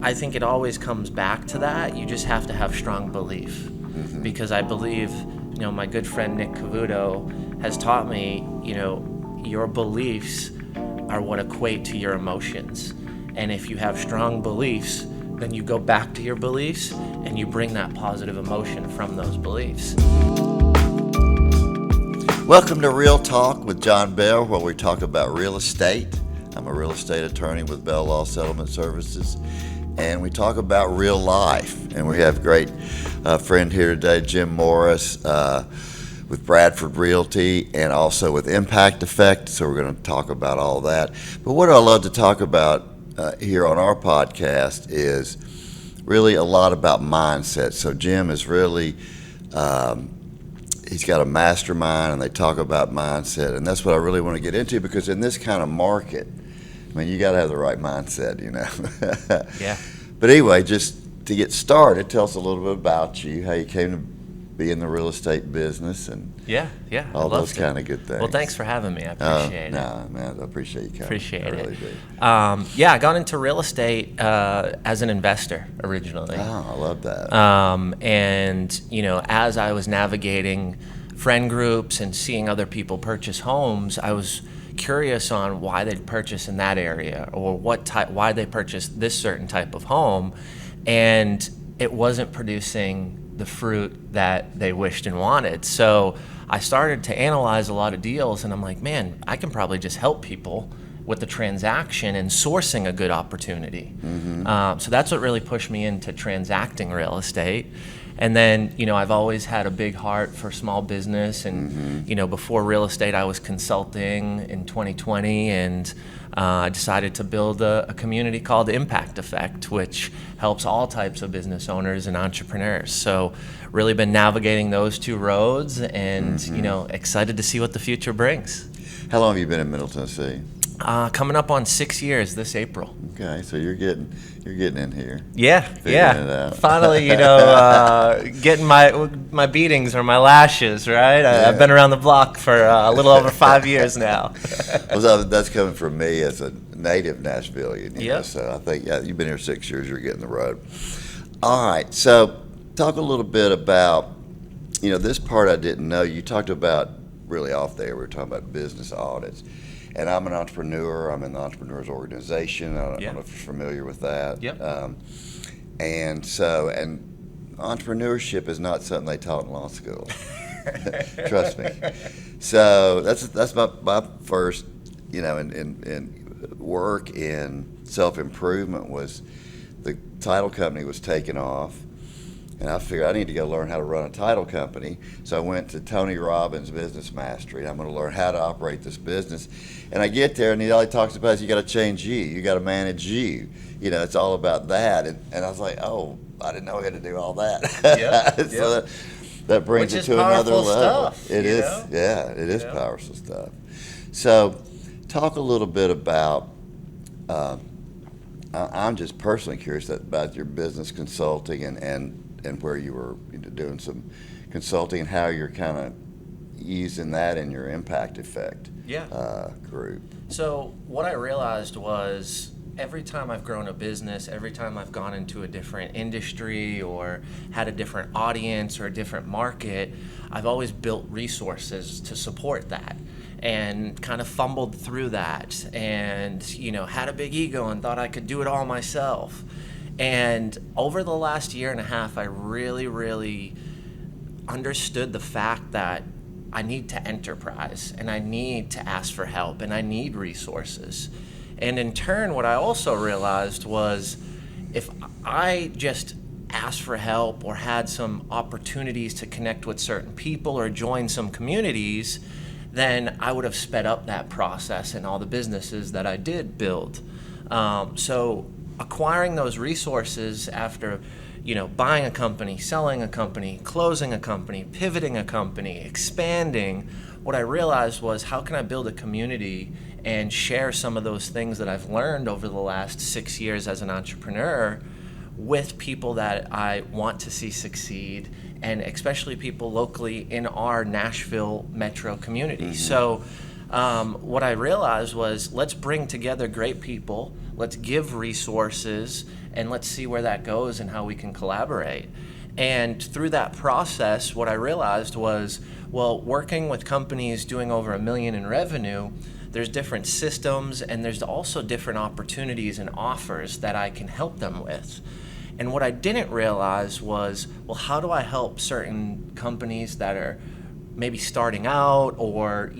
I think it always comes back to that. You just have to have strong belief. Because I believe, my good friend Nick Cavuto has taught me, your beliefs are what equate to your emotions. And if you have strong beliefs, then you go back to your beliefs and you bring that positive emotion from those beliefs. Welcome to Real Talk with John Bell, where we talk about real estate. I'm a real estate attorney with Bell Law Settlement Services, and we talk about real life. And we have a great friend here today, Jim Morris, with Bradford Realty and also with Impact Effect. So we're going to talk about all that. But what I love to talk about here on our podcast is really a lot about mindset. So Jim is really, he's got a mastermind, and they talk about mindset. And that's what I really want to get into, because in this kind of market, you got to have the right mindset, Yeah. But anyway, just to get started, tell us a little bit about you, how you came to be in the real estate business, and all those kind of good things. Well, thanks for having me. I appreciate it. No, man, I appreciate you coming. Appreciate I really it. do. I got into real estate as an investor originally. Oh, I love that. And, as I was navigating friend groups and seeing other people purchase homes, I was curious on why they'd purchase in that area, or why they purchased this certain type of home, and it wasn't producing the fruit that they wished and wanted. So I started to analyze a lot of deals, and I'm like, man, I can probably just help people with the transaction and sourcing a good opportunity. So that's what really pushed me into transacting real estate. And then, I've always had a big heart for small business. And, before real estate, I was consulting in 2020, and I decided to build a community called Impact Effect, which helps all types of business owners and entrepreneurs. So really been navigating those two roads, and, excited to see what the future brings. How long have you been in Middle Tennessee? Coming up on 6 years this April. Okay, so you're getting in here. Figuring it out. Finally, getting my beatings or my lashes, right? I've been around the block for a little over 5 years now. Well, so that's coming from me as a native Nashvilleian. Yep. So I think, you've been here 6 years, you're getting the road. All right, so talk a little bit about, this part I didn't know. You talked about, really off there, we were talking about business audits. And I'm an entrepreneur. I'm in the Entrepreneurs Organization. I don't know if you're familiar with that. Yep. And entrepreneurship is not something they taught in law school. Trust me. So that's my first, in work in self-improvement was the title company was taking off. And I figured I need to go learn how to run a title company. So I went to Tony Robbins' Business Mastery. I'm going to learn how to operate this business. And I get there, and all he talks about is you got to change you. You got to manage you. It's all about that. And I was like, oh, I didn't know we had to do all that. So that brings it to another level. It is, it is powerful stuff. So talk a little bit about, I'm just personally curious about your business consulting and where you were doing some consulting, and how you're kind of using that in your Impact Effect group. So what I realized was, every time I've grown a business, every time I've gone into a different industry or had a different audience or a different market, I've always built resources to support that, and kind of fumbled through that, and had a big ego and thought I could do it all myself. And over the last year and a half, I really, really understood the fact that I need to enterprise, and I need to ask for help, and I need resources. And in turn, what I also realized was, if I just asked for help or had some opportunities to connect with certain people or join some communities, then I would have sped up that process and all the businesses that I did build. So acquiring those resources after, buying a company, selling a company, closing a company, pivoting a company, expanding, what I realized was, how can I build a community and share some of those things that I've learned over the last 6 years as an entrepreneur with people that I want to see succeed, and especially people locally in our Nashville metro community. So what I realized was, let's bring together great people, let's give resources, and let's see where that goes and how we can collaborate. And through that process, what I realized was, well, working with companies doing over $1 million in revenue, there's different systems and there's also different opportunities and offers that I can help them with. And what I didn't realize was, well, how do I help certain companies that are maybe starting out or,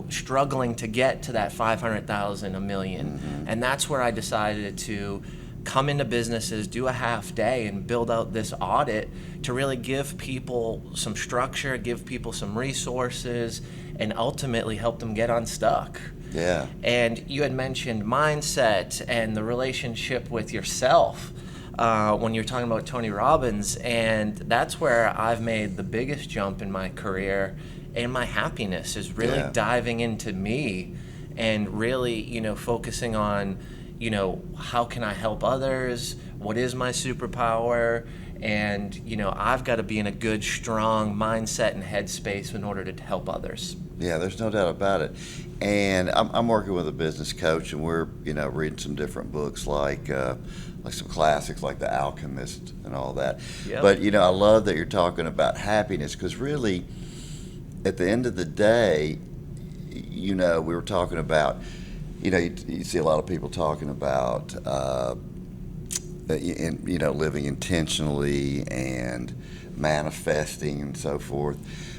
struggling to get to that 500,000, $1 million. Mm-hmm. And that's where I decided to come into businesses, do a half day, and build out this audit to really give people some structure, give people some resources, and ultimately help them get unstuck. Yeah. And you had mentioned mindset and the relationship with yourself when you're talking about Tony Robbins, and that's where I've made the biggest jump in my career, and my happiness is really diving into me and really, focusing on, how can I help others? What is my superpower? And, I've got to be in a good, strong mindset and headspace in order to help others. Yeah, there's no doubt about it. And I'm working with a business coach, and we're, reading some different books like some classics like The Alchemist and all that. Yep. But, I love that you're talking about happiness, because really, at the end of the day, we were talking about, you see a lot of people talking about, living intentionally and manifesting and so forth.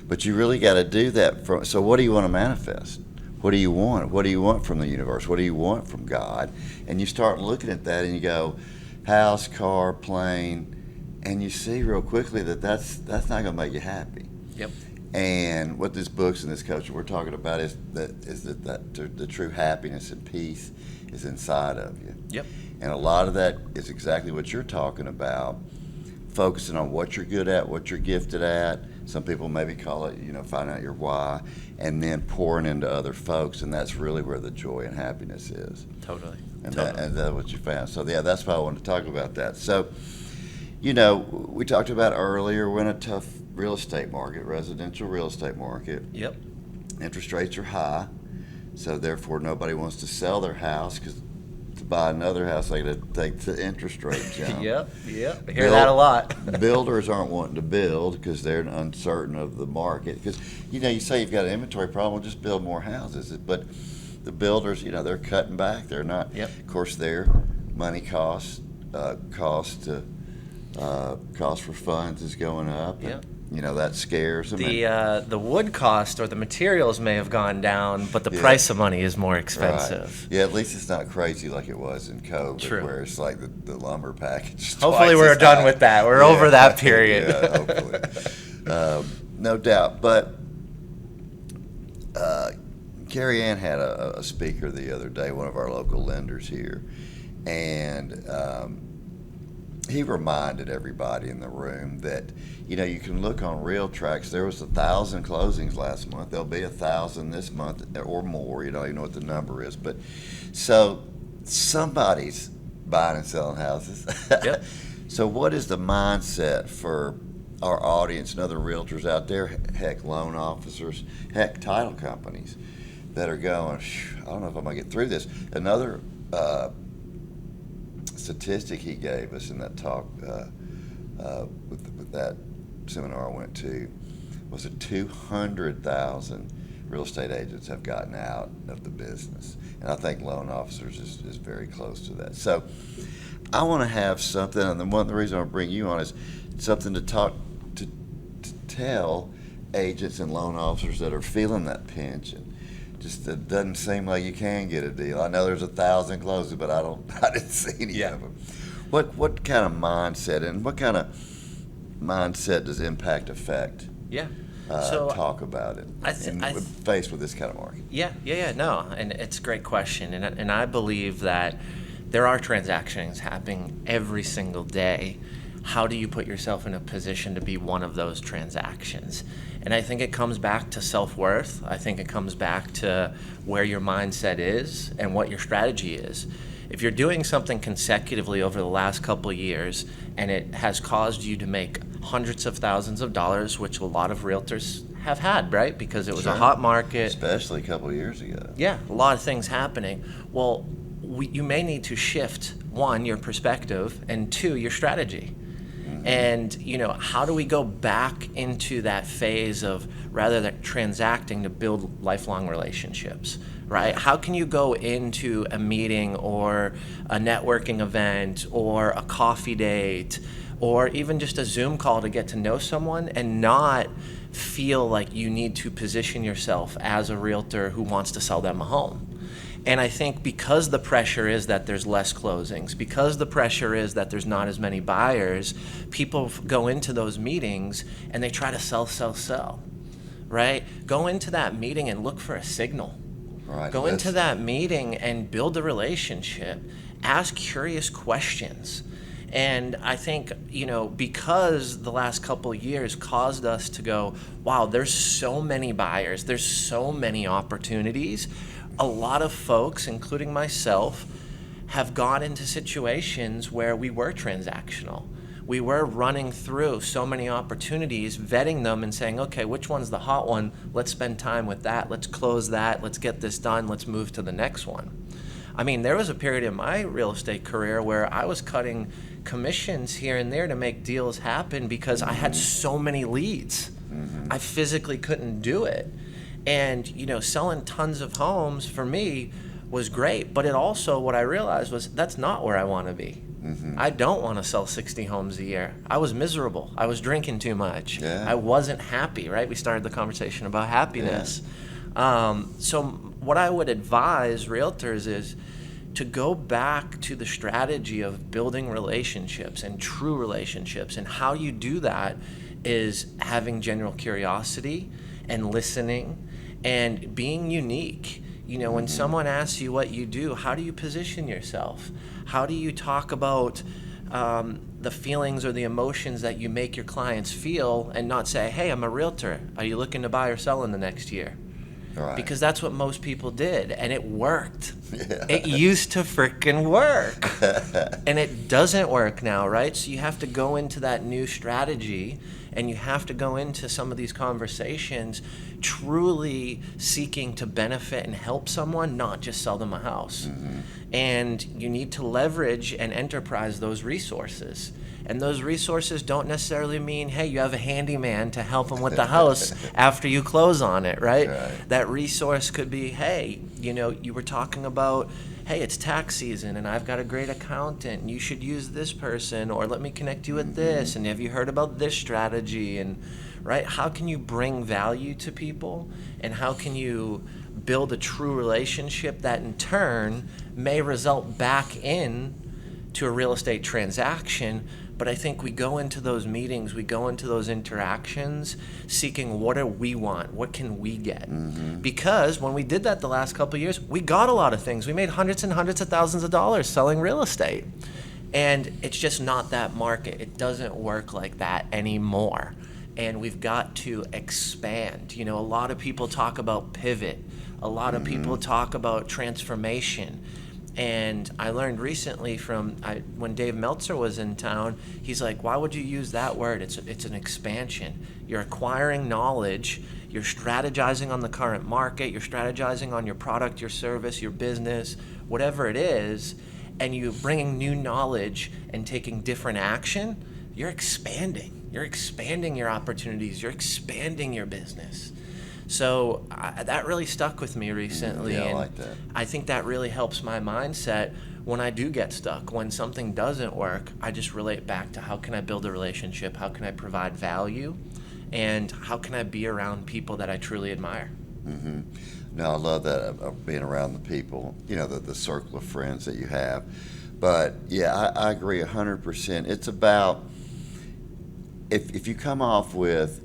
But you really got to do that. So what do you want to manifest? What do you want? What do you want from the universe? What do you want from God? And you start looking at that and you go, house, car, plane, and you see real quickly that that's not going to make you happy. Yep. And what this books and this coaching we're talking about is that the true happiness and peace is inside of you. Yep. And a lot of that is exactly what you're talking about, focusing on what you're good at, what you're gifted at. Some people maybe call it, find out your why, and then pouring into other folks, and that's really where the joy and happiness is. Totally. And totally. that's what you found. So yeah, that's why I wanted to talk about that. So, we talked about earlier, we're in a tough real estate market, residential real estate market. Yep. Interest rates are high, so therefore nobody wants to sell their house, because to buy another house they got to take the interest rate jump. Yep. I hear that a lot. Builders aren't wanting to build because they're uncertain of the market. Because you say you've got an inventory problem, just build more houses. But the builders, they're cutting back. They're not. Yep. Of course, their money cost for funds is going up. Yep. That scares them. The wood cost or the materials may have gone down, but the price of money is more expensive. Right. Yeah, at least it's not crazy like it was in COVID. True. Where it's like the lumber package. Hopefully we're done with that. We're over that period. Yeah, hopefully. No doubt. But Carrie Ann had a speaker the other day, one of our local lenders here, and he reminded everybody in the room that, you can look on RealTracs. There was 1,000 closings last month. There'll be 1,000 this month or more. You don't even know what the number is. But so somebody's buying and selling houses. Yep. So what is the mindset for our audience and other realtors out there, heck, loan officers, heck, title companies that are going, I don't know if I'm going to get through this. Another statistic he gave us in that talk with that seminar I went to was that 200,000 real estate agents have gotten out of the business. And I think loan officers is very close to that. So I want to have something, and the reason I bring you on is something to talk to tell agents and loan officers that are feeling that pinch, and just it doesn't seem like you can get a deal. I know there's 1,000 closings, but I didn't see any of them. What kind of mindset and what kind of mindset does Impact affect? Yeah. Talk about it. Faced with this kind of market. Yeah. No, and it's a great question, and I believe that there are transactions happening every single day. How do you put yourself in a position to be one of those transactions? And I think it comes back to self-worth. I think it comes back to where your mindset is and what your strategy is. If you're doing something consecutively over the last couple of years and it has caused you to make hundreds of thousands of dollars, which a lot of realtors have had, right? Because it was a hot market. Especially a couple of years ago. Yeah, a lot of things happening. Well, you may need to shift one, your perspective, and two, your strategy. And, how do we go back into that phase of rather than transacting to build lifelong relationships, right? How can you go into a meeting or a networking event or a coffee date or even just a Zoom call to get to know someone and not feel like you need to position yourself as a realtor who wants to sell them a home? And I think because the pressure is that there's less closings, because the pressure is that there's not as many buyers, people go into those meetings and they try to sell, right? Go into that meeting and look for a signal. Right. Go into that meeting and build a relationship. Ask curious questions. And I think, because the last couple of years caused us to go, wow, there's so many buyers, there's so many opportunities. A lot of folks, including myself, have gone into situations where we were transactional. We were running through so many opportunities, vetting them and saying, okay, which one's the hot one? Let's spend time with that. Let's close that. Let's get this done. Let's move to the next one. I mean, there was a period in my real estate career where I was cutting commissions here and there to make deals happen because I had so many leads. I physically couldn't do it. And, selling tons of homes for me was great. But it also, what I realized was that's not where I want to be. I don't want to sell 60 homes a year. I was miserable. I was drinking too much. Yeah. I wasn't happy, right? We started the conversation about happiness. So what I would advise realtors is to go back to the strategy of building relationships and true relationships. And how you do that is having general curiosity and listening and being unique. When someone asks you what you do, how do you position yourself? How do you talk about the feelings or the emotions that you make your clients feel and not say, hey, I'm a realtor. Are you looking to buy or sell in the next year? Right. Because that's what most people did, and it worked. Yeah. It used to frickin' work. And it doesn't work now, right? So you have to go into that new strategy, and you have to go into some of these conversations truly seeking to benefit and help someone, not just sell them a house. And you need to leverage and enterprise those resources. And those resources don't necessarily mean, hey, you have a handyman to help them with the house after you close on it, right? That resource could be, hey, you were talking about, hey, it's tax season and I've got a great accountant and you should use this person, or let me connect you with this, and have you heard about this strategy? And right, how can you bring value to people, and how can you build a true relationship that in turn may result back in to a real estate transaction? But I think we go into those meetings, we go into those interactions seeking, what do we want? What can we get? Because when we did that the last couple of years, we got a lot of things. We made hundreds and hundreds of thousands of dollars selling real estate. And it's just not that market. It doesn't work like that anymore. And we've got to expand. A lot of people talk about pivot. A lot of people talk about transformation. And I learned recently when Dave Meltzer was in town, he's like, why would you use that word? It's an expansion. You're acquiring knowledge, you're strategizing on the current market, you're strategizing on your product, your service, your business, whatever it is, and you're bringing new knowledge and taking different action. You're expanding. You're expanding your opportunities. You're expanding your business. So that really stuck with me recently. Yeah, I and like that. I think that really helps my mindset when I do get stuck. When something doesn't work, I just relate back to how can I build a relationship? How can I provide value? And how can I be around people that I truly admire? No, I love that, of being around the people, the circle of friends that you have. But yeah, I agree 100%. It's about, if you come off with,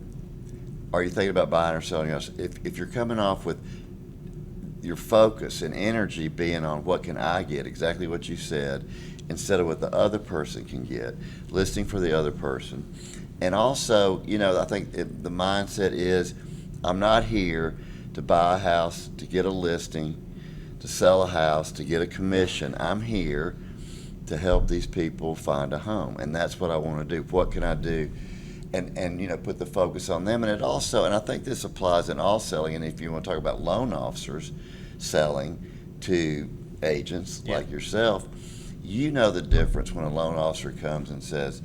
are you thinking about buying or selling us? If you're coming off with your focus and energy being on what can I get, exactly what you said, instead of what the other person can get, listening for the other person. And also, I think the mindset is, I'm not here to buy a house, to get a listing, to sell a house, to get a commission. I'm here to help these people find a home. And that's what I want to do. What can I do? And put the focus on them. And it also, and I think this applies in all selling, and if you want to talk about loan officers selling to agents like yourself, you know the difference when a loan officer comes and says,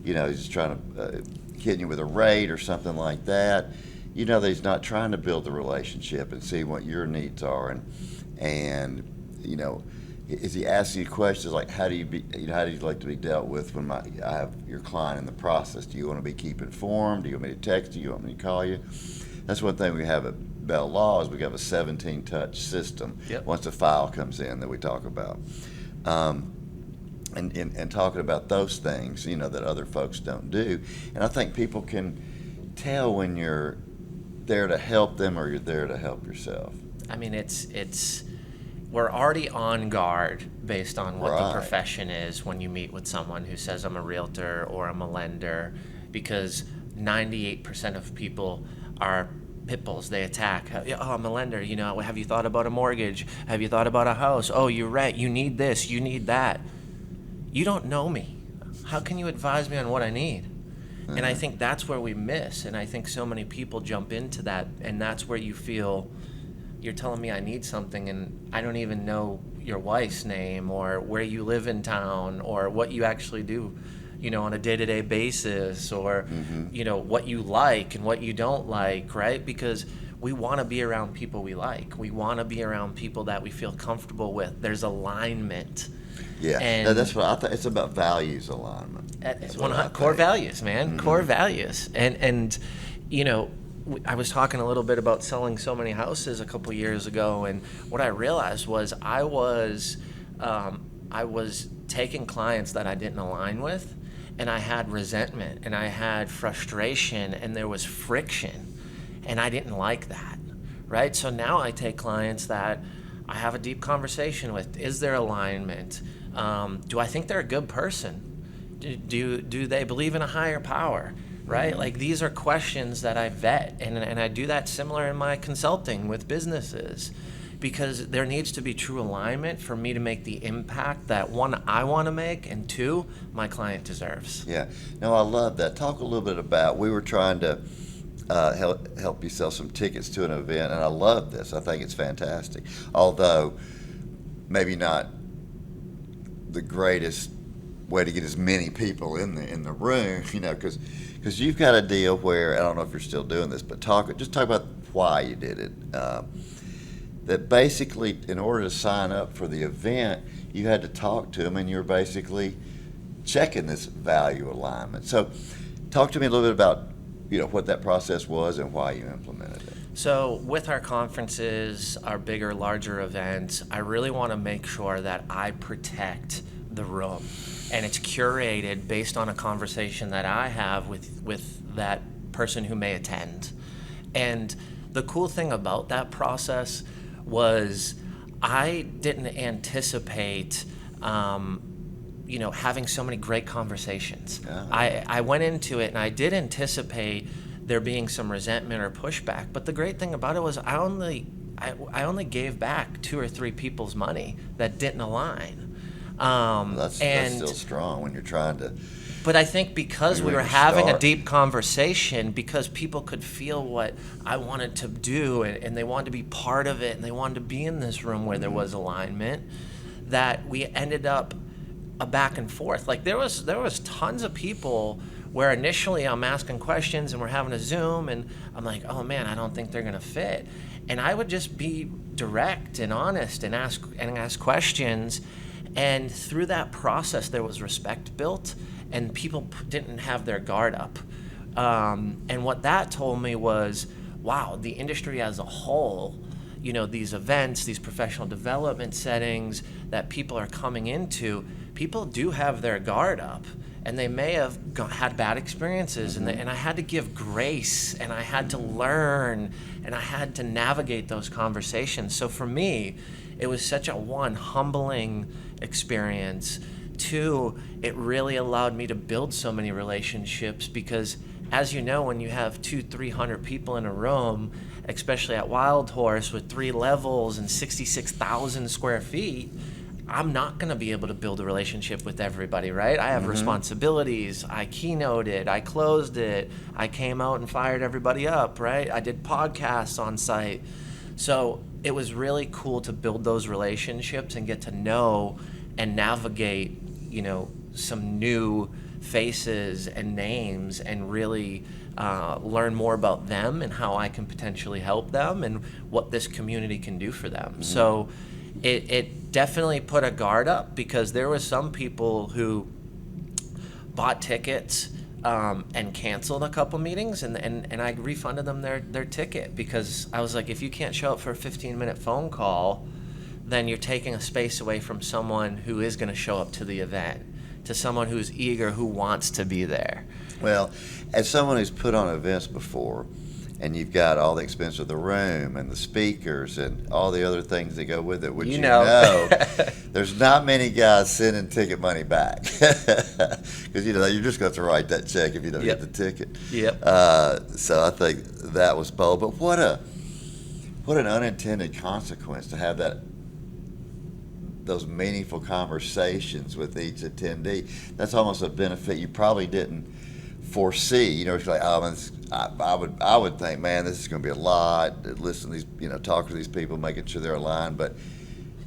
he's just trying to hit you with a rate or something like that. You know that he's not trying to build the relationship and see what your needs are, and is he asking you questions like, how do you like to be dealt with when I have your client in the process? Do you want to be kept informed? Do you want me to text you? Do you want me to call you? That's one thing we have at Bell Law is we have a 17-touch system. Yep. Once a file comes in that we talk about. And talking about those things, that other folks don't do. And I think people can tell when you're there to help them or you're there to help yourself. I mean, we're already on guard based on what the profession is when you meet with someone who says I'm a realtor or I'm a lender, because 98% of people are pit bulls. They attack. Oh, I'm a lender. Have you thought about a mortgage? Have you thought about a house? Oh, you're right. You need this. You need that. You don't know me. How can you advise me on what I need? Mm-hmm. And I think that's where we miss. And I think so many people jump into that. And that's where you feel you're telling me I need something and I don't even know your wife's name or where you live in town or what you actually do, on a day-to-day basis or, what you like and what you don't like, right? Because we want to be around people we like. We want to be around people that we feel comfortable with. There's alignment. Yeah, and that's what I think. It's about values alignment. Core values, man. Mm-hmm. Core values. And I was talking a little bit about selling so many houses a couple years ago, and what I realized was I was taking clients that I didn't align with, and I had resentment, and I had frustration, and there was friction, and I didn't like that, right? So now I take clients that I have a deep conversation with. Is there alignment? Do I think they're a good person? Do they believe in a higher power? Right? Mm-hmm. Like, these are questions that I vet, and I do that similar in my consulting with businesses, because there needs to be true alignment for me to make the impact that, one, I want to make, and two, my client deserves. Yeah. No, I love that. Talk a little bit about, we were trying to help you sell some tickets to an event, and I love this. I think it's fantastic. Although maybe not the greatest way to get as many people in the room, because you've got a deal where, I don't know if you're still doing this, but talk about why you did it. That basically, in order to sign up for the event, you had to talk to them, and you were basically checking this value alignment. So talk to me a little bit about what that process was and why you implemented it. So with our conferences, our bigger, larger events, I really want to make sure that I protect the room, and it's curated based on a conversation that I have with that person who may attend. And the cool thing about that process was I didn't anticipate having so many great conversations. I went into it and I did anticipate there being some resentment or pushback, but the great thing about it was I only gave back 2 or 3 people's money that didn't align. That's still strong when you're trying to. But I think because we were having a deep conversation, because people could feel what I wanted to do, and they wanted to be part of it, and they wanted to be in this room where there was alignment, that we ended up a back and forth. Like, there was tons of people where initially I'm asking questions and we're having a Zoom, and I'm like, oh man, I don't think they're gonna fit. And I would just be direct and honest and ask questions. And through that process, there was respect built, and people didn't have their guard up. And what that told me was, wow, the industry as a whole, these events, these professional development settings that people are coming into, people do have their guard up, and they may have had bad experiences, mm-hmm. and I had to give grace, and I had to learn, and I had to navigate those conversations. So for me, it was such a humbling experience. 2, it really allowed me to build so many relationships, because as you know, when you have 200-300 people in a room, especially at Wild Horse with 3 levels and 66,000 square feet, I'm not going to be able to build a relationship with everybody, right? I have mm-hmm. responsibilities. I keynoted, I closed it, I came out and fired everybody up, right? I did podcasts on site. So it was really cool to build those relationships and get to know and navigate, some new faces and names, and really learn more about them and how I can potentially help them and what this community can do for them. So it definitely put a guard up, because there was some people who bought tickets and canceled a couple meetings, and I refunded them their ticket, because I was like, if you can't show up for a 15-minute phone call, then you're taking a space away from someone who is going to show up to the event, to someone who's eager, who wants to be there. Well, as someone who's put on events before, and you've got all the expense of the room and the speakers and all the other things that go with it, which you know there's not many guys sending ticket money back, because you're just going to write that check if you don't get the ticket. So I think that was bold, but what an unintended consequence to have those meaningful conversations with each attendee. That's almost a benefit you probably didn't foresee. It's like, I would think, man, this is going to be a lot. Listen to these, talk to these people, making sure they're aligned. But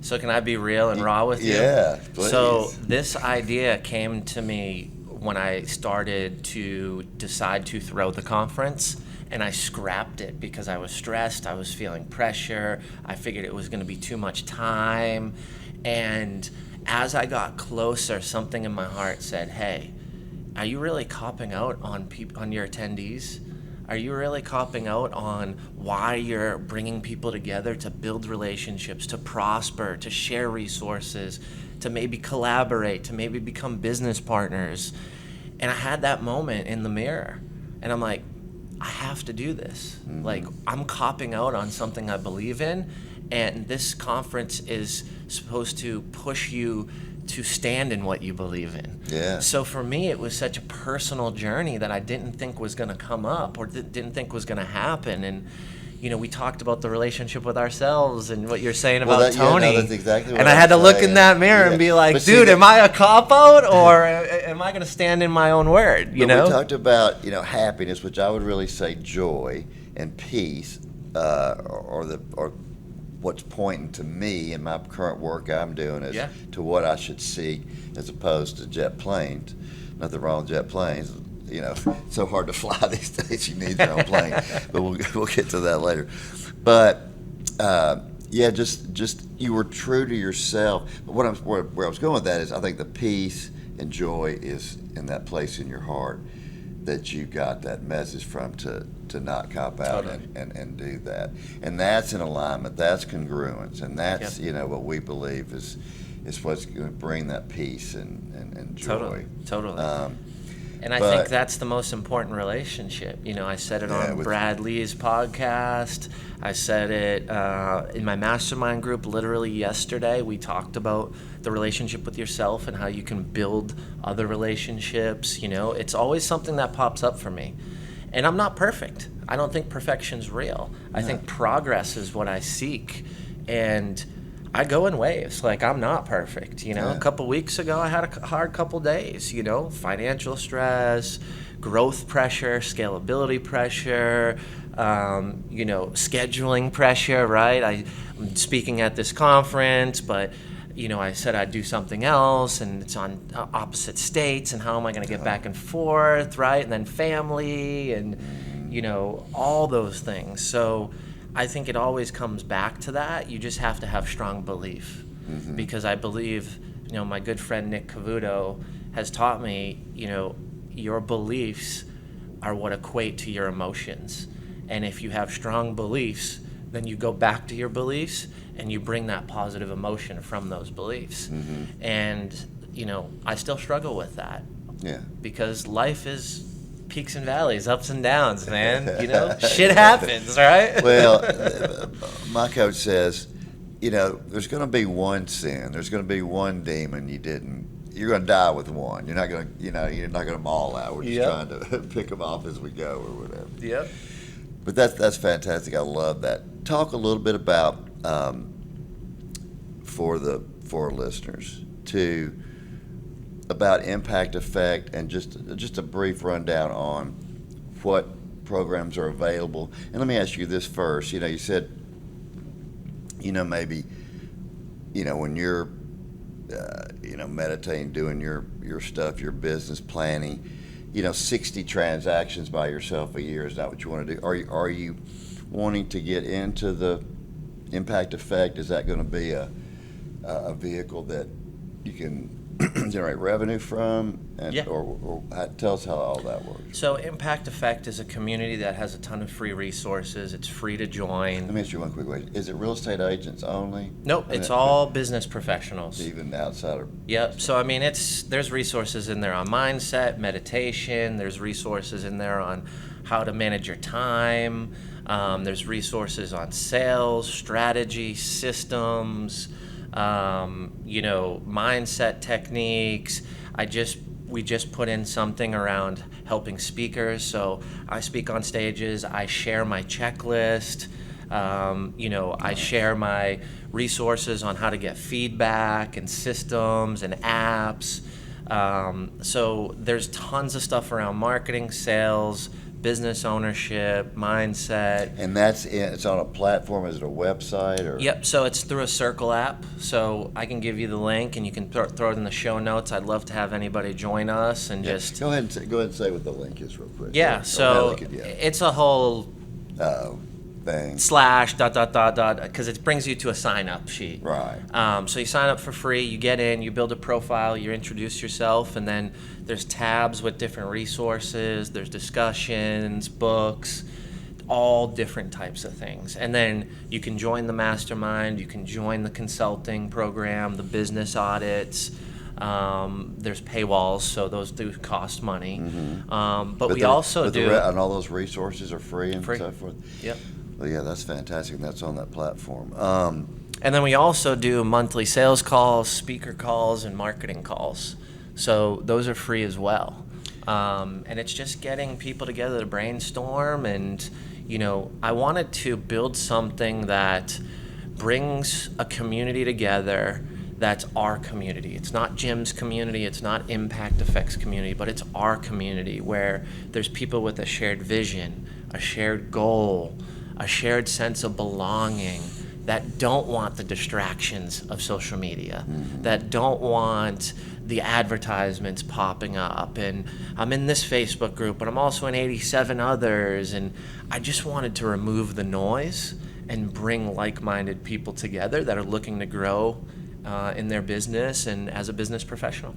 so, can I be real and raw with you? Yeah, please. So this idea came to me when I started to decide to throw the conference, and I scrapped it because I was stressed. I was feeling pressure. I figured it was going to be too much time. And as I got closer, something in my heart said, hey, are you really copping out on your attendees? Are you really copping out on why you're bringing people together to build relationships, to prosper, to share resources, to maybe collaborate, to maybe become business partners? And I had that moment in the mirror, and I'm like, I have to do this. Like, I'm copping out on something I believe in, and this conference is supposed to push you to stand in what you believe in. Yeah. So for me, it was such a personal journey that I didn't think was going to come up, or didn't think was going to happen. And we talked about the relationship with ourselves and what you're saying about Tony. That's exactly what and I had to look in that mirror and be like, dude, am I a cop out, or am I going to stand in my own word? We talked about happiness, which I would really say joy and peace, or what's pointing to me in my current work I'm doing is to what I should seek, as opposed to jet planes. Nothing wrong with jet planes. It's so hard to fly these days. You need your own plane, but we'll get to that later. But just you were true to yourself. But where I was going with that is, I think the peace and joy is in that place in your heart that you got that message from, to not cop out and do that. And that's in alignment, that's congruence, and that's what we believe is what's going to bring that peace and joy. Totally. And I think that's the most important relationship. I said it on Brad Lee's podcast. I said it in my mastermind group literally yesterday. We talked about the relationship with yourself and how you can build other relationships. It's always something that pops up for me. And I'm not perfect. I don't think perfection's real. I think progress is what I seek. And I go in waves. Like, I'm not perfect. A couple weeks ago, I had a hard couple days. Financial stress, growth pressure, scalability pressure, scheduling pressure, right? I'm speaking at this conference, but I said I'd do something else, and it's on opposite states, and how am I going to get back and forth, right? And then family, and all those things. So I think it always comes back to that. You just have to have strong belief, because I believe, my good friend Nick Cavuto has taught me, your beliefs are what equate to your emotions. And if you have strong beliefs, then you go back to your beliefs and you bring that positive emotion from those beliefs. And, I still struggle with that. Yeah. Because life is peaks and valleys, ups and downs, man. Shit happens, right? Well, my coach says, there's going to be one sin. There's going to be one demon you're going to die with one. You're not going to, you're not going to them all out. We're just trying to pick them off as we go or whatever. Yep. But that's fantastic. I love that. Talk a little bit about for our listeners about impact effect, and just a brief rundown on what programs are available. And let me ask you this first. You said, maybe, when you're meditating, doing your stuff, your business planning, 60 transactions by yourself a year is not what you want to do. Are you wanting to get into the impact effect? Is that going to be a vehicle that you can generate revenue from? Yeah. Or tell us how all that works. So Impact Effect is a community that has a ton of free resources. It's free to join. Let me ask you one quick question. Is it real estate agents only? Nope, it's all business professionals. Even outside of... Yep. So there's resources in there on mindset, meditation. There's resources in there on how to manage your time. There's resources on sales, strategy, systems, mindset techniques. We just put in something around helping speakers. So I speak on stages. I share my checklist. I share my resources on how to get feedback and systems and apps. So there's tons of stuff around marketing, sales, business ownership, mindset. And it's on a platform. Is it a website or? Yep. So it's through a Circle app. So I can give you the link, and you can throw it in the show notes. I'd love to have anybody join us and just go ahead and say what the link is real quick. Yeah. So it's a whole thing / because it brings you to a sign up sheet. Right. So you sign up for free. You get in. You build a profile. You introduce yourself, and then there's tabs with different resources. There's discussions, books, all different types of things. And then you can join the mastermind. You can join the consulting program, the business audits. There's paywalls, so those do cost money. Mm-hmm. But we also do. And all those resources are free and so forth? Yep. Well, yeah, that's fantastic, and that's on that platform. And then we also do monthly sales calls, speaker calls, and marketing calls. So those are free as well. And it's just getting people together to brainstorm. And, I wanted to build something that brings a community together that's our community. It's not Jim's community. It's not Impact Effects community, but it's our community where there's people with a shared vision, a shared goal, a shared sense of belonging, that don't want the distractions of social media, that don't want the advertisements popping up. And I'm in this Facebook group, but I'm also in 87 others. And I just wanted to remove the noise and bring like-minded people together that are looking to grow in their business and as a business professional.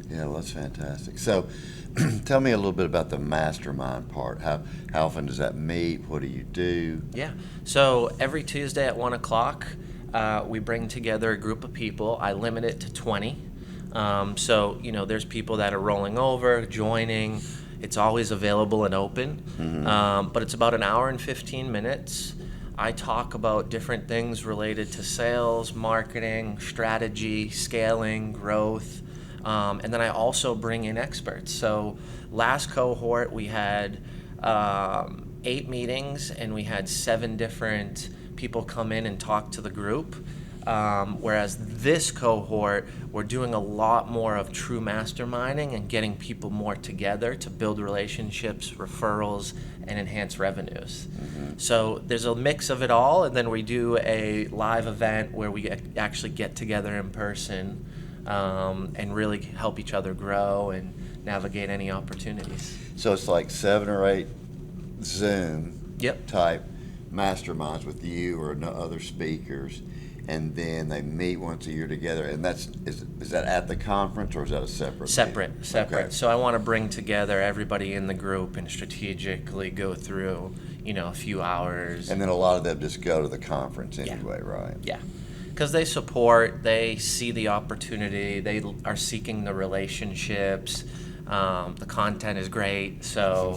Yeah, well, that's fantastic. So tell me a little bit about the mastermind part. How often does that meet? What do you do? Yeah. So every Tuesday at 1 o'clock, we bring together a group of people. I limit it to 20. So, there's people that are rolling over, joining. It's always available and open. Mm-hmm. But it's about an hour and 15 minutes. I talk about different things related to sales, marketing, strategy, scaling, growth. And then I also bring in experts. So last cohort, we had 8 meetings, and we had 7 different people come in and talk to the group. Whereas this cohort, we're doing a lot more of true masterminding and getting people more together to build relationships, referrals, and enhance revenues. Mm-hmm. So there's a mix of it all, and then we do a live event where we actually get together in person and really help each other grow and navigate any opportunities. So it's like 7 or 8 Zoom type masterminds with you or other speakers, and then they meet once a year together. And is that at the conference, or is that a separate? Separate. Okay. So I want to bring together everybody in the group and strategically go through, a few hours. And then a lot of them just go to the conference anyway, right? Yeah. Because they support, they see the opportunity, they are seeking the relationships. The content is great, so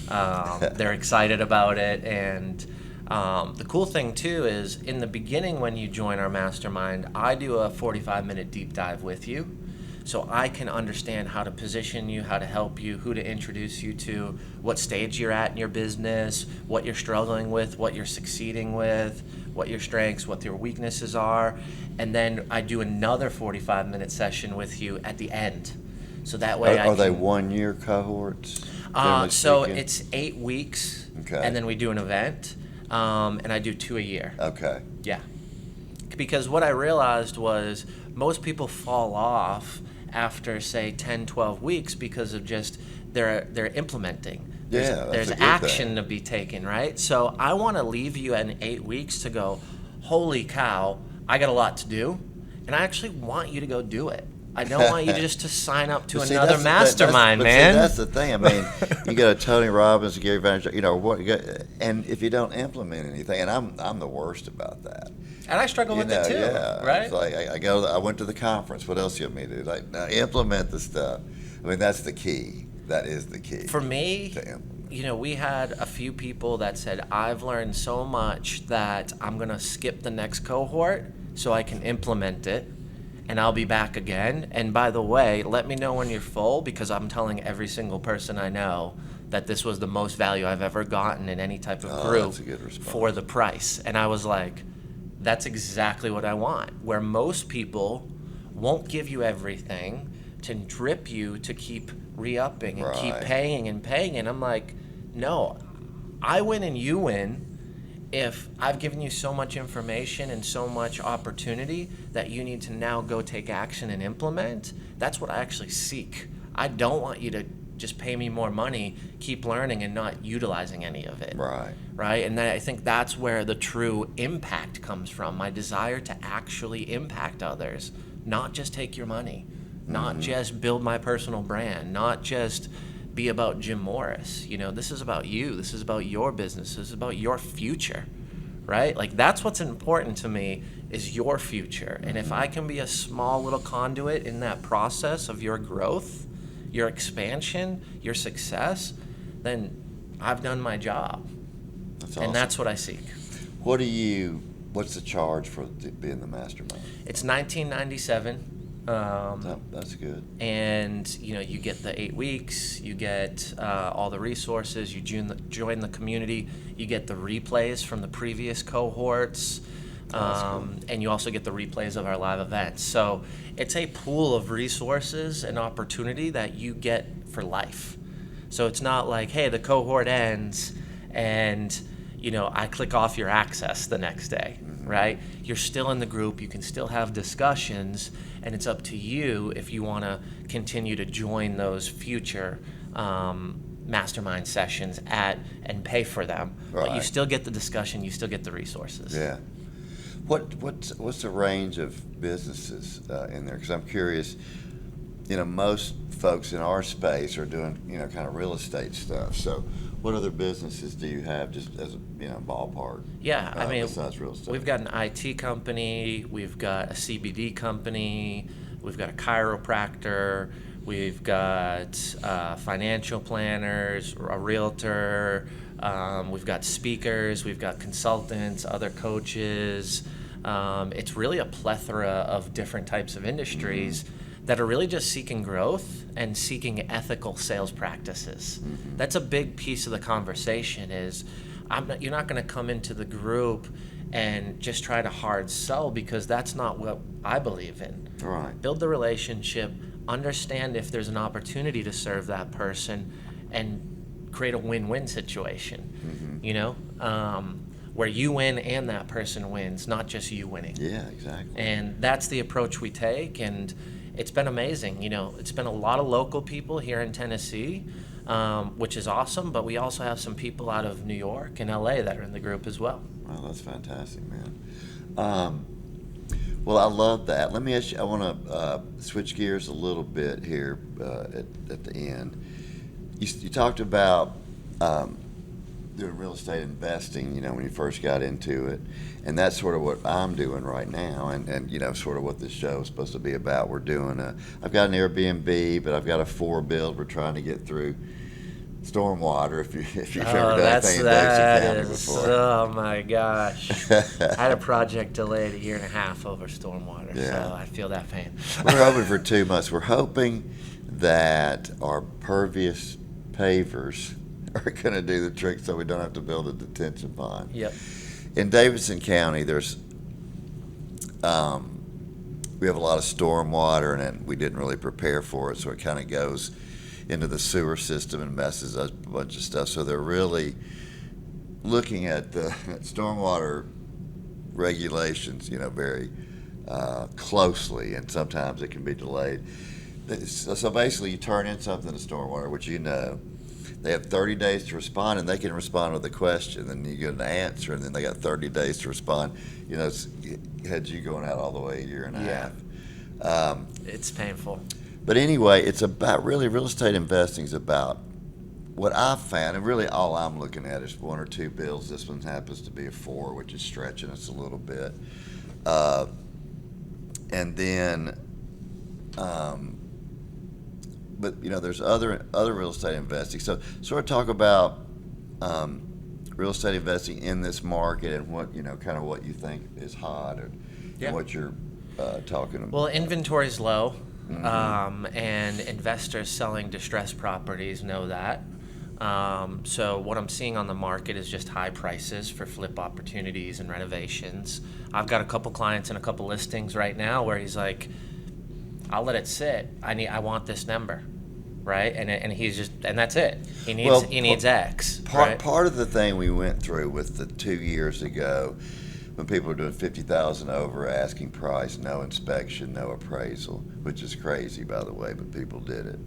they're excited about it. And the cool thing too is, in the beginning when you join our mastermind, I do a 45-minute deep dive with you, so I can understand how to position you, how to help you, who to introduce you to, what stage you're at in your business, what you're struggling with, what you're succeeding with, what your strengths, what your weaknesses are. And then I do another 45-minute session with you at the end. So that way Are they 1-year cohorts? So it's 8 weeks, okay, and then we do an event, and I do 2 a year. Okay. Yeah. because what I realized was most people fall off after, say, 10, 12 weeks because of just they're implementing. There's that's a good action thing. to be taken, right? So I want to leave you in 8 weeks to go, holy cow, I got a lot to do, and I actually want you to go do it. I don't want you just to sign up to But see, another mastermind, but man. See, that's the thing. I mean, you got a Tony Robbins, Gary Vaynerchuk, what you got, and if you don't implement anything, and I'm the worst about that. And I struggle with it too, Yeah, right? it's like I went to the conference. What else you want me to do? Like, now implement the stuff. I mean, that's the key. That is the key. For me, to implement. we had a few people that said, I've learned so much that I'm going to skip the next cohort so I can implement it, and I'll be back again. And by the way, let me know when you're full, because I'm telling every single person I know that this was the most value I've ever gotten in any type of group That's a good response. for the price. And I was like, that's exactly what I want. Where most people won't give you everything to drip you to keep re-upping and keep Right. paying and paying. And I'm like, no, I win and you win if I've given you so much information and so much opportunity that you need to now go take action and implement. That's what I actually seek. I don't want you to just pay me more money, keep learning, and not utilizing any of it. Right. Right? And I think that's where the true impact comes from. My desire to actually impact others, not just take your money, not just build my personal brand, not just be about Jim Morris. This is about you. This is about your business. This is about your future, right? Like, that's what's important to me, is your future. And if I can be a small little conduit in that process of your growth, your expansion, your success, then I've done my job. That's awesome. And that's what I seek. What's the charge for being the mastermind? It's $19.97. That's good. And you get the 8 weeks, you get all the resources, you join the community, you get the replays from the previous cohorts, and you also get the replays of our live events. So it's a pool of resources and opportunity that you get for life. So it's not like, hey, the cohort ends and I click off your access the next day, right? You're still in the group, you can still have discussions, and it's up to you if you want to continue to join those future mastermind sessions and pay for them. But you Right. still get the discussion, you still get the resources. Yeah. What's the range of businesses in there? Because I'm curious. Most folks in our space are doing kind of real estate stuff. So, what other businesses do you have, just as a ballpark? Yeah, I mean, besides real estate, we've got an IT company, we've got a CBD company, we've got a chiropractor, we've got financial planners, a realtor, we've got speakers, we've got consultants, other coaches. It's really a plethora of different types of industries that are really just seeking growth and seeking ethical sales practices. That's a big piece of the conversation. Is you're not going to come into the group and just try to hard sell, because that's not what I believe in. Right. Build the relationship, understand if there's an opportunity to serve that person, and create a win-win situation. Where you win and that person wins, not just you winning. Yeah, exactly. And that's the approach we take, and it's been amazing. It's been a lot of local people here in Tennessee, which is awesome, but we also have some people out of New York and LA that are in the group as well. Well, that's fantastic, man. Well, I love that. Let me ask you, I want to switch gears a little bit here at the end. You talked about doing real estate investing, when you first got into it. And that's sort of what I'm doing right now, and sort of what this show is supposed to be about. I've got an Airbnb, but I've got a 4 build. We're trying to get through stormwater, if you've ever done anything in Dixon County before. Oh my gosh. I had a project delayed 1.5 years over stormwater, Yeah. so I feel that pain. We're hoping for 2 months. We're hoping that our pervious pavers are going to do the trick so we don't have to build a detention pond. Yep. In Davidson County, there's we have a lot of storm water, and we didn't really prepare for it, so it kind of goes into the sewer system and messes up a bunch of stuff. So they're really looking at the stormwater regulations, very closely, and sometimes it can be delayed. So basically, you turn in something to stormwater, which they have 30 days to respond, and they can respond with a question. Then you get an answer, and then they got 30 days to respond. Had you going out all the way a year and a half. It's painful. But anyway, it's about really real estate investing is about what I've found, and really all I'm looking at is 1 or 2 bills. This one happens to be a 4, which is stretching us a little bit. And then, but there's other real estate investing. So sort of talk about real estate investing in this market and what kind of what you think is hot and what you're talking about. Well, inventory's low, and investors selling distressed properties know that. So what I'm seeing on the market is just high prices for flip opportunities and renovations. I've got a couple clients and a couple listings right now where he's like, I'll let it sit. I want this number, right? And he's just, and that's it. He needs X. Part of the thing we went through with the 2 years ago, when people were doing 50,000 over asking price, no inspection, no appraisal, which is crazy, by the way, but people did it.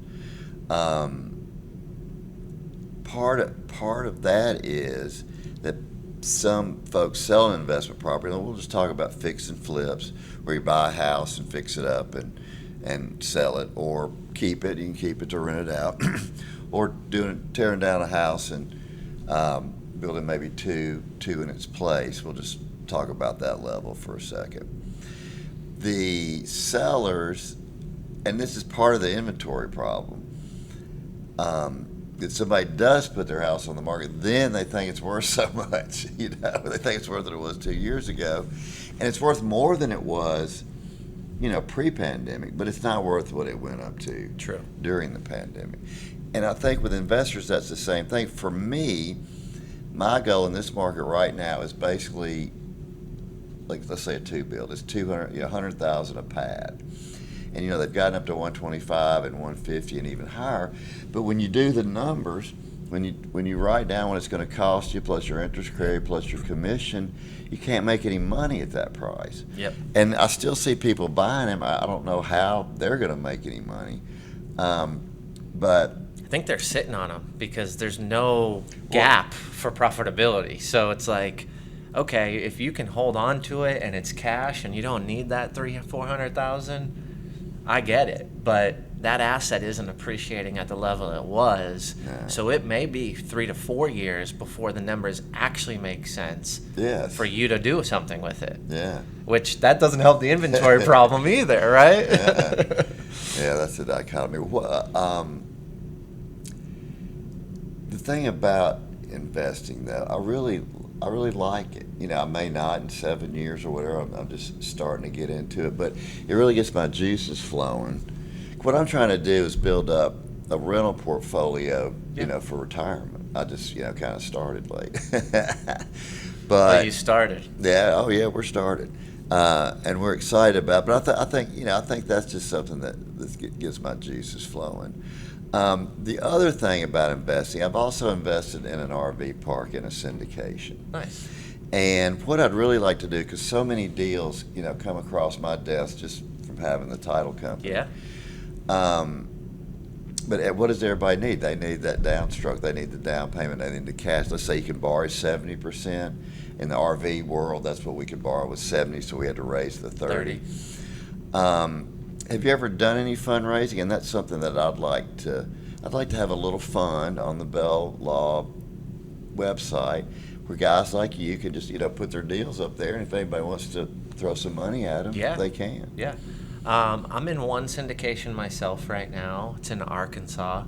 Part of that is that some folks sell an investment property, and we'll just talk about fix and flips, where you buy a house and fix it up and sell it, or keep it. You can keep it to rent it out, or tearing down a house and building maybe two in its place. We'll just talk about that level for a second. The sellers, and this is part of the inventory problem, that somebody does put their house on the market, then they think it's worth so much. They think it's worth what it was 2 years ago, and it's worth more than it was, pre-pandemic. But it's not worth what it went up to during the pandemic. And I think with investors, that's the same thing. For me, my goal in this market right now is basically, like, let's say a 2 build. It's 100,000 a pad. And they've gotten up to 125 and 150 and even higher. But when you do the numbers, when you write down what it's going to cost you, plus your interest carry, plus your commission, you can't make any money at that price. Yep. And I still see people buying them. I don't know how they're going to make any money, but I think they're sitting on them because there's no gap for profitability. So it's like, okay, if you can hold on to it and it's cash and you don't need that $300,000-400,000, I get it. But that asset isn't appreciating at the level it was. Yeah. So it may be 3 to 4 years before the numbers actually make sense for you to do something with it. Yeah. Which that doesn't help the inventory problem either, right? Yeah, that's the dichotomy. The thing about investing, though, I really like it. I may not in 7 years or whatever. I'm just starting to get into it, but it really gets my juices flowing. What I'm trying to do is build up a rental portfolio, for retirement. I just, kind of started late. But you started. Yeah. Oh, yeah. We're started, and we're excited about it. But I think that's just something that gets my juices flowing. The other thing about investing, I've also invested in an RV park in a syndication. Nice. And what I'd really like to do, because so many deals, come across my desk just from having the title company. Yeah. But what does everybody need? They need that downstroke. They need the down payment. They need the cash. Let's say you can borrow 70%. In the RV world, that's what we could borrow was 70, so we had to raise the 30. Have you ever done any fundraising? And that's something that I'd like to have a little fund on the Bell Law website where guys like you can just, put their deals up there, and if anybody wants to throw some money at them, they can. Yeah. I'm in one syndication myself right now. It's in Arkansas.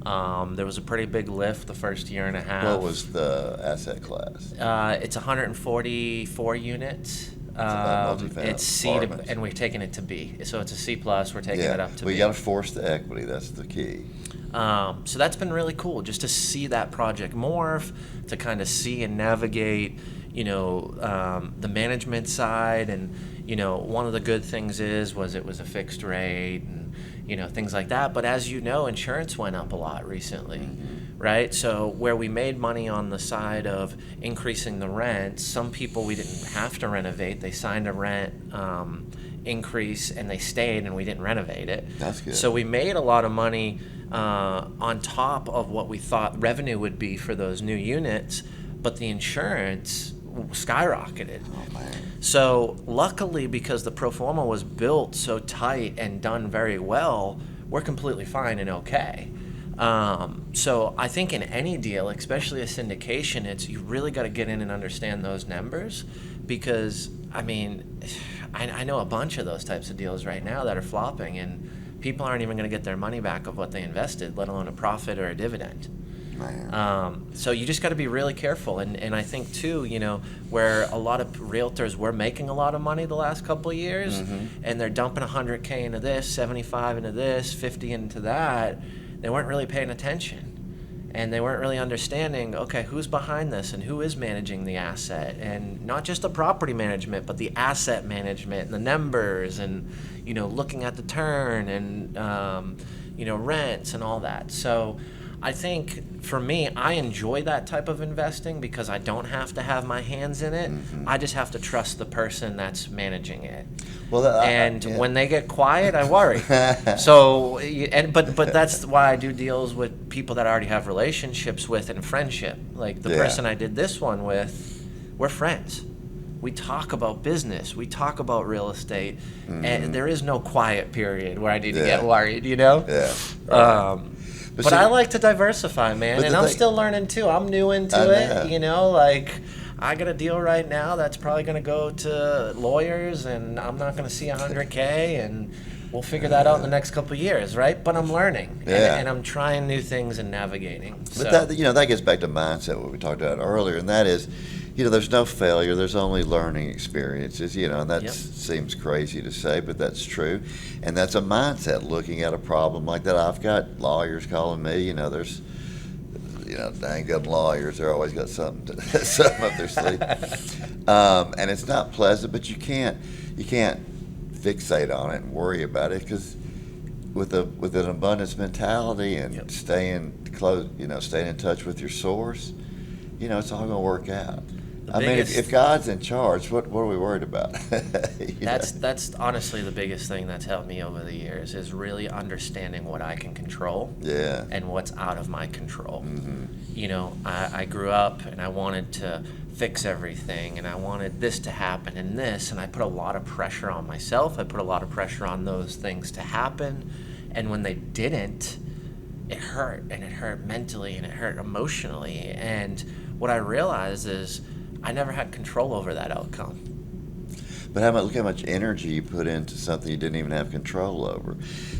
There was a pretty big lift the first year and a half. What was the asset class? It's 144 units. It's C and we're taking it to B. So it's a C+. We're taking it up to B. You got to force the equity. That's the key. So that's been really cool, just to see that project morph, to kind of see and navigate, the management side. And, one of the good things was it was a fixed rate, and, things like that. But as you know, insurance went up a lot recently, right? So where we made money on the side of increasing the rent, some people we didn't have to renovate. They signed a rent increase and they stayed, and we didn't renovate it. That's good. So we made a lot of money on top of what we thought revenue would be for those new units, but the insurance skyrocketed. Oh, man. So luckily, because the pro forma was built so tight and done very well, we're completely fine and okay. So I think in any deal, especially a syndication, you really got to get in and understand those numbers, because I mean, I know a bunch of those types of deals right now that are flopping, and people aren't even going to get their money back of what they invested, let alone a profit or a dividend. So you just got to be really careful. And I think too, where a lot of realtors were making a lot of money the last couple of years, and they're dumping 100K into this, 75 into this, 50 into that, they weren't really paying attention. And they weren't really understanding, okay, who's behind this and who is managing the asset, and not just the property management, but the asset management and the numbers, and looking at the turn and rents and all that. So I think for me, I enjoy that type of investing because I don't have to have my hands in it. I just have to trust the person that's managing it. Well, when they get quiet, I worry. So, but that's why I do deals with people that I already have relationships with and friendship. Like the person I did this one with, we're friends. We talk about business. We talk about real estate, and there is no quiet period where I need to get worried. Yeah. But I like to diversify, man, and I'm still learning too. I'm new into it, like I got a deal right now that's probably going to go to lawyers, and I'm not going to see 100K, and we'll figure that out in the next couple of years, right? But I'm learning, and I'm trying new things and navigating. But that gets back to mindset, what we talked about earlier, and that is, there's no failure. There's only learning experiences, and that seems crazy to say, but that's true. And that's a mindset, looking at a problem like that. I've got lawyers calling me, there's, dang good lawyers. They're always got something up their sleeve. And it's not pleasant, but you can't fixate on it and worry about it, because with an abundance mentality and staying close, staying in touch with your source, it's all going to work out. If God's in charge, what are we worried about? That's honestly the biggest thing that's helped me over the years, is really understanding what I can control and what's out of my control. I grew up and I wanted to fix everything, and I wanted this to happen and this, and I put a lot of pressure on myself. I put a lot of pressure on those things to happen, and when they didn't, it hurt, and it hurt mentally, and it hurt emotionally. And what I realized is I never had control over that outcome. But look how much energy you put into something you didn't even have control over.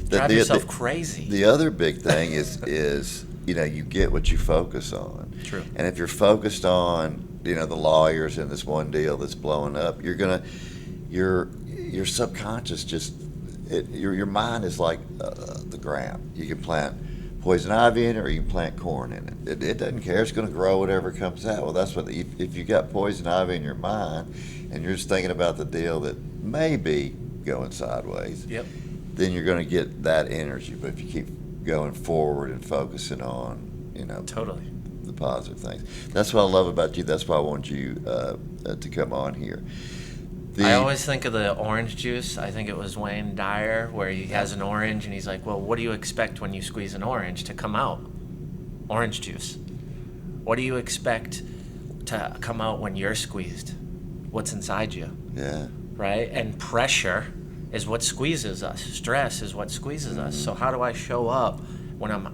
Drive yourself crazy. The other big thing is you get what you focus on. True. And if you're focused on the lawyers in this one deal that's blowing up, your subconscious your mind is like the ground. You can plant poison ivy in it, or you can plant corn in it. It doesn't care. It's going to grow whatever comes out. Well, that's if you got poison ivy in your mind, and you're just thinking about the deal that may be going sideways, then you're going to get that energy. But if you keep going forward and focusing on, totally the positive things, that's what I love about you. That's why I want you to come on here. I always think of the orange juice. I think it was Wayne Dyer, where he has an orange and he's like, well, what do you expect when you squeeze an orange to come out? Orange juice. What do you expect to come out when you're squeezed? What's inside you? Yeah. Right? And pressure is what squeezes us. Stress is what squeezes us. So how do I show up when I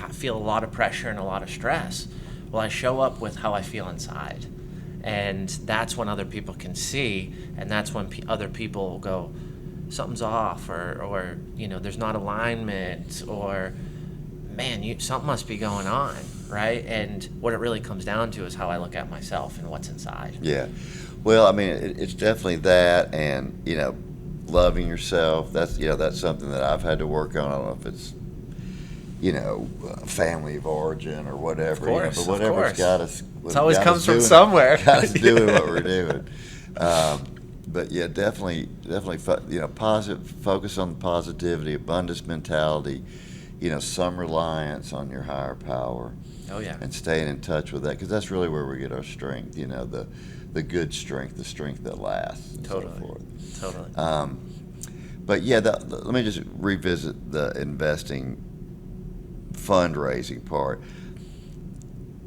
feel a lot of pressure and a lot of stress? Well, I show up with how I feel inside. And that's when other people can see, and that's when other people go, something's off, or there's not alignment, or man, something must be going on, right? And what it really comes down to is how I look at myself and what's inside. Yeah. Well, it's definitely that, and loving yourself. That's something that I've had to work on. I don't know if it's family of origin or whatever. Of course, but whatever's got us. It always comes from somewhere. Got us doing what we're doing. but yeah, definitely, positive, focus on positivity, abundance mentality, some reliance on your higher power. Oh yeah. And staying in touch with that, because that's really where we get our strength, the good strength, the strength that lasts, and Totally. so forth. Totally. But yeah, let me just revisit the investing fundraising part.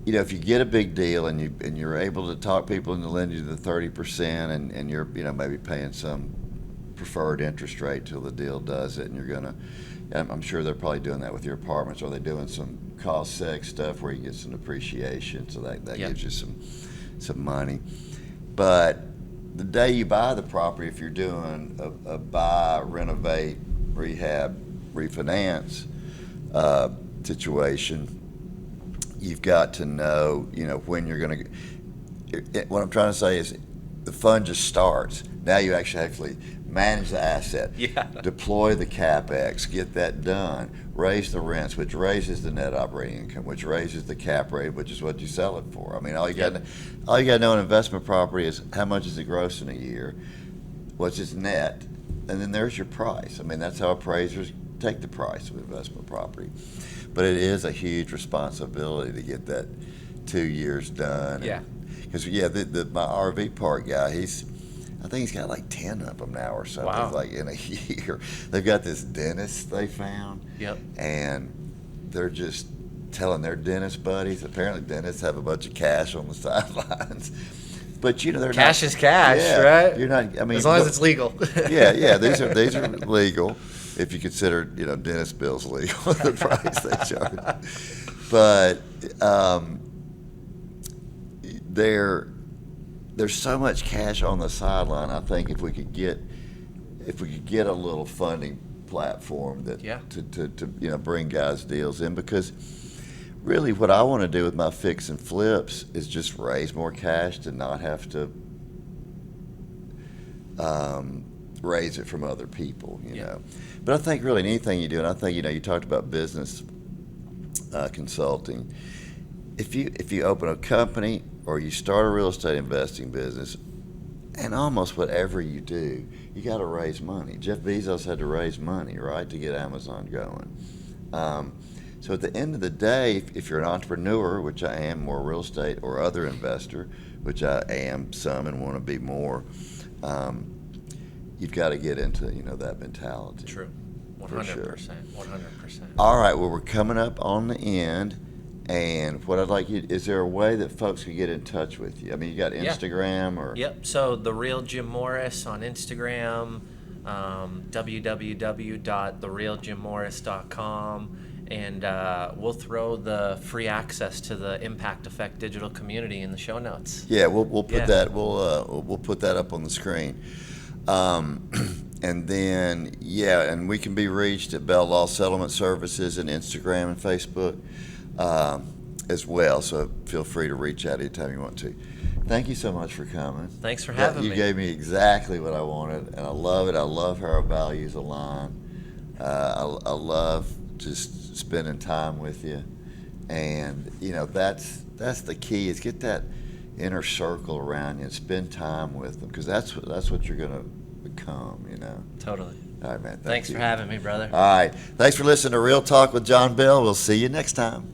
If you get a big deal and you're able to talk people into lending you the 30%, and you're maybe paying some preferred interest rate till the deal does it, and you're gonna, I'm sure they're probably doing that with your apartments. Or they're doing some cost seg stuff where you get some depreciation, so that Yep. gives you some money. But the day you buy the property, if you're doing a buy, renovate, rehab, refinance situation, you've got to know, when you're going to. What I'm trying to say is, the fund just starts. Now you actually manage the asset, Yeah. deploy the capex, get that done, raise the rents, which raises the net operating income, which raises the cap rate, which is what you sell it for. I mean, all you got to know in investment property is how much is it gross in a year, what's its net, and then there's your price. I mean, that's how appraisers take the price of investment property. But it is a huge responsibility to get that 2 years done. Yeah. Because my RV park guy, I think he's got like 10 of them now or something. Wow. Like in a year. They've got this dentist they found. Yep. And they're just telling their dentist buddies. Apparently, dentists have a bunch of cash on the sidelines. But they're Cash not, is cash, yeah, right? You're not. I mean, as long as it's legal. yeah. These are legal if you consider dentist bills legal, the price they charge. But there's so much cash on the sideline. I think if we could get a little funding platform that to bring guys deals in, because really what I want to do with my fix and flips is just raise more cash to not have to raise it from other people, But I think really anything you do, and I think you talked about business consulting. If you open a company or you start a real estate investing business, and almost whatever you do, you got to raise money. Jeff Bezos had to raise money, right, to get Amazon going. So at the end of the day, if you're an entrepreneur, which I am, or real estate or other investor, which I am some and want to be more, you've got to get into that mentality. True. 100%. For sure. 100%. All right, well, we're coming up on the end. And what I'd like is there a way that folks can get in touch with you? I mean, you got Instagram or? Yep. So The Real Jim Morris on Instagram, www.therealjimmorris.com, and we'll throw the free access to the Impact Effect digital community in the show notes. Yeah, we'll put that we'll put that up on the screen. And then and we can be reached at Bell Law Settlement Services and Instagram and Facebook. As well, so feel free to reach out anytime you want to. Thank you so much for coming. Thanks for having me. You gave me exactly what I wanted, and I love it. I love how our values align. I love just spending time with you, and that's the key, is get that inner circle around you and spend time with them, because that's what you're going to become. Totally. All right, man. Thanks for having me, brother. All right. Thanks for listening to Real Talk with John Bell. We'll see you next time.